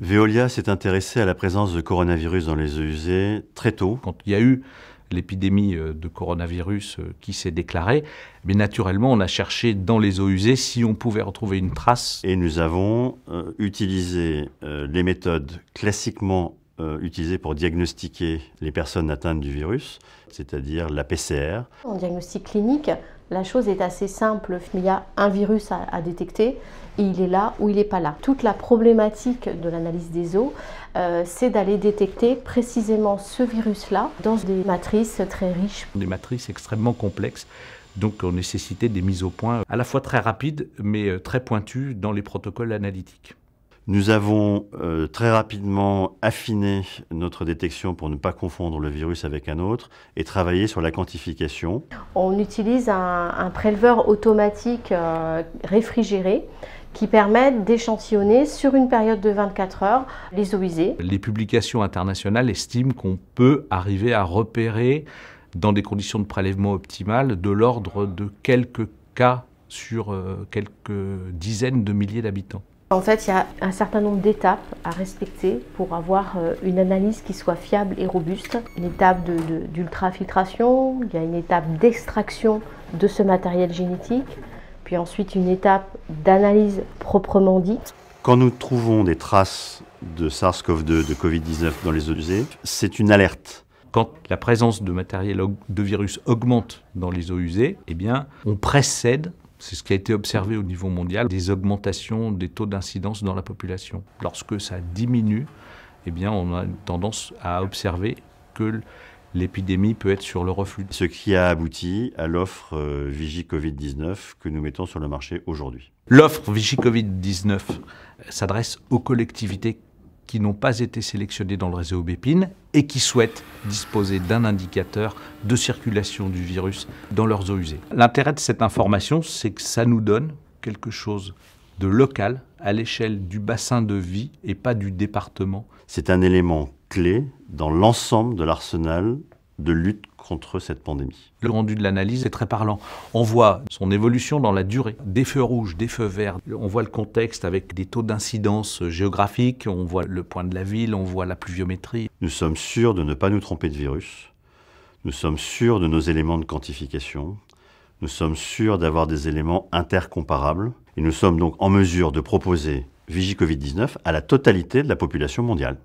Veolia s'est intéressé à la présence de coronavirus dans les eaux usées très tôt. Quand il y a eu l'épidémie de coronavirus qui s'est déclarée, mais naturellement, on a cherché dans les eaux usées si on pouvait retrouver une trace. Et nous avons utilisé les méthodes classiquement utilisées pour diagnostiquer les personnes atteintes du virus, c'est-à-dire la PCR. En diagnostic clinique, la chose est assez simple. Il y a un virus à détecter et il est là ou il n'est pas là. Toute la problématique de l'analyse des eaux, c'est d'aller détecter précisément ce virus-là dans des matrices très riches. Des matrices extrêmement complexes, donc on nécessitait des mises au point à la fois très rapides mais très pointues dans les protocoles analytiques. Nous avons très rapidement affiné notre détection pour ne pas confondre le virus avec un autre et travaillé sur la quantification. On utilise un préleveur automatique réfrigéré qui permet d'échantillonner sur une période de 24 heures les eaux usées. Les publications internationales estiment qu'on peut arriver à repérer dans des conditions de prélèvement optimales de l'ordre de quelques cas sur quelques dizaines de milliers d'habitants. En fait, il y a un certain nombre d'étapes à respecter pour avoir une analyse qui soit fiable et robuste. Une étape d'ultrafiltration, il y a une étape d'extraction de ce matériel génétique, puis ensuite une étape d'analyse proprement dite. Quand nous trouvons des traces de SARS-CoV-2, de Covid-19 dans les eaux usées, c'est une alerte. Quand la présence de matériel de virus augmente dans les eaux usées, eh bien, on précède. C'est ce qui a été observé au niveau mondial, des augmentations des taux d'incidence dans la population. Lorsque ça diminue, eh bien, on a une tendance à observer que l'épidémie peut être sur le reflux. Ce qui a abouti à l'offre Vigie Covid-19 que nous mettons sur le marché aujourd'hui. L'offre Vigie Covid-19 s'adresse aux collectivités qui n'ont pas été sélectionnées dans le réseau Bépine et qui souhaitent disposer d'un indicateur de circulation du virus dans leurs eaux usées. L'intérêt de cette information, c'est que ça nous donne quelque chose de local à l'échelle du bassin de vie et pas du département. C'est un élément clé dans l'ensemble de l'arsenal de lutte contre cette pandémie. Le rendu de l'analyse est très parlant. On voit son évolution dans la durée, des feux rouges, des feux verts. On voit le contexte avec des taux d'incidence géographiques, on voit le point de la ville, on voit la pluviométrie. Nous sommes sûrs de ne pas nous tromper de virus. Nous sommes sûrs de nos éléments de quantification. Nous sommes sûrs d'avoir des éléments intercomparables. Et nous sommes donc en mesure de proposer Vigie Covid-19 à la totalité de la population mondiale.